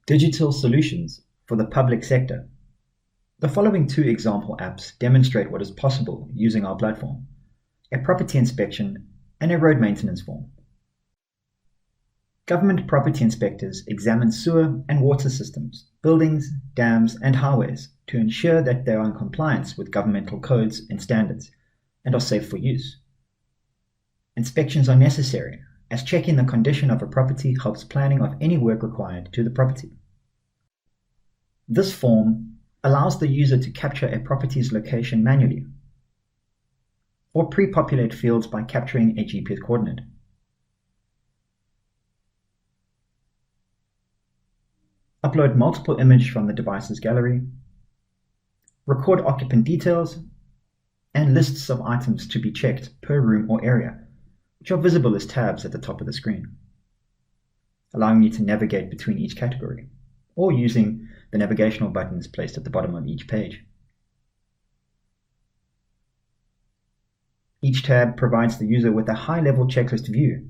Digital solutions for the public sector. The following two example apps demonstrate what is possible using our platform: a property inspection and a road maintenance form. Government property inspectors examine sewer and water systems, buildings, dams, and highways to ensure that they are in compliance with governmental codes and standards and are safe for use. Inspections are necessary, as checking the condition of a property helps planning of any work required to the property. This form allows the user to capture a property's location manually, or pre-populate fields by capturing a GPS coordinate. Upload multiple images from the device's gallery, record occupant details, and lists of items to be checked per room or area, which are visible as tabs at the top of the screen, allowing you to navigate between each category, or using the navigational buttons placed at the bottom of each page. Each tab provides the user with a high-level checklist view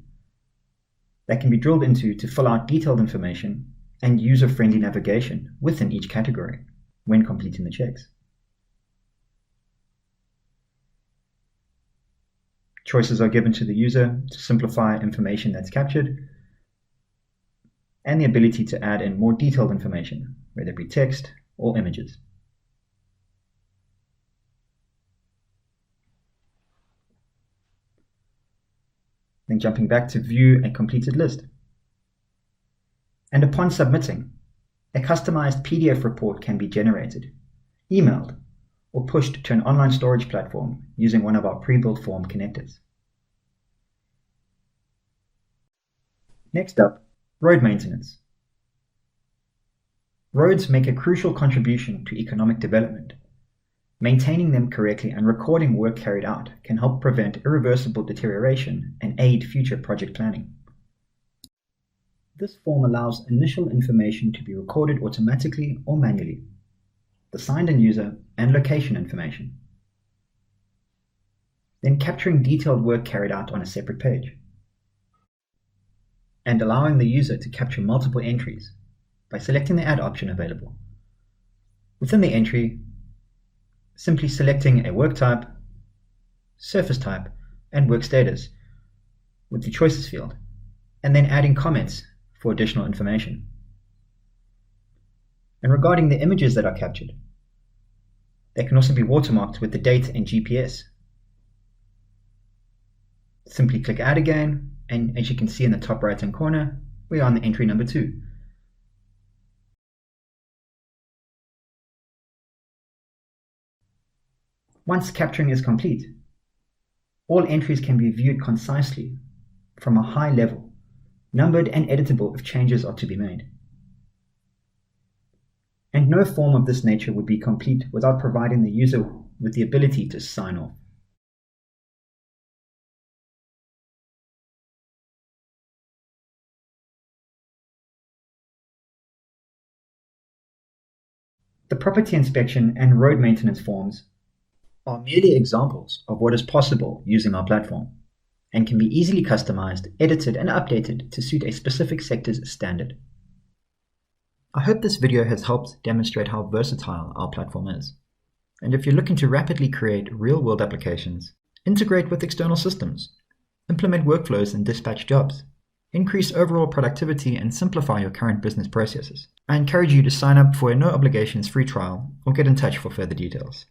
that can be drilled into to fill out detailed information and user-friendly navigation within each category when completing the checks. Choices are given to the user to simplify information that's captured, and the ability to add in more detailed information, whether it be text or images. Then jumping back to view a completed list. And upon submitting, a customized PDF report can be generated, emailed, or pushed to an online storage platform using one of our pre-built form connectors. Next up, road maintenance. Roads make a crucial contribution to economic development. Maintaining them correctly and recording work carried out can help prevent irreversible deterioration and aid future project planning. This form allows initial information to be recorded automatically or manually, the signed-in user and location information, then capturing detailed work carried out on a separate page, and allowing the user to capture multiple entries by selecting the Add option available. Within the entry, simply selecting a work type, surface type, and work status with the Choices field, and then adding comments for additional information. And regarding the images that are captured, they can also be watermarked with the date and GPS. Simply click Add again, and as you can see in the top right hand corner, we are on the entry number 2. Once capturing is complete, all entries can be viewed concisely from a high level, numbered and editable if changes are to be made. And no form of this nature would be complete without providing the user with the ability to sign off. The property inspection and road maintenance forms are merely examples of what is possible using our platform, and can be easily customized, edited, and updated to suit a specific sector's standard. I hope this video has helped demonstrate how versatile our platform is. And if you're looking to rapidly create real-world applications, integrate with external systems, implement workflows and dispatch jobs, increase overall productivity and simplify your current business processes, I encourage you to sign up for a no obligations free trial or get in touch for further details.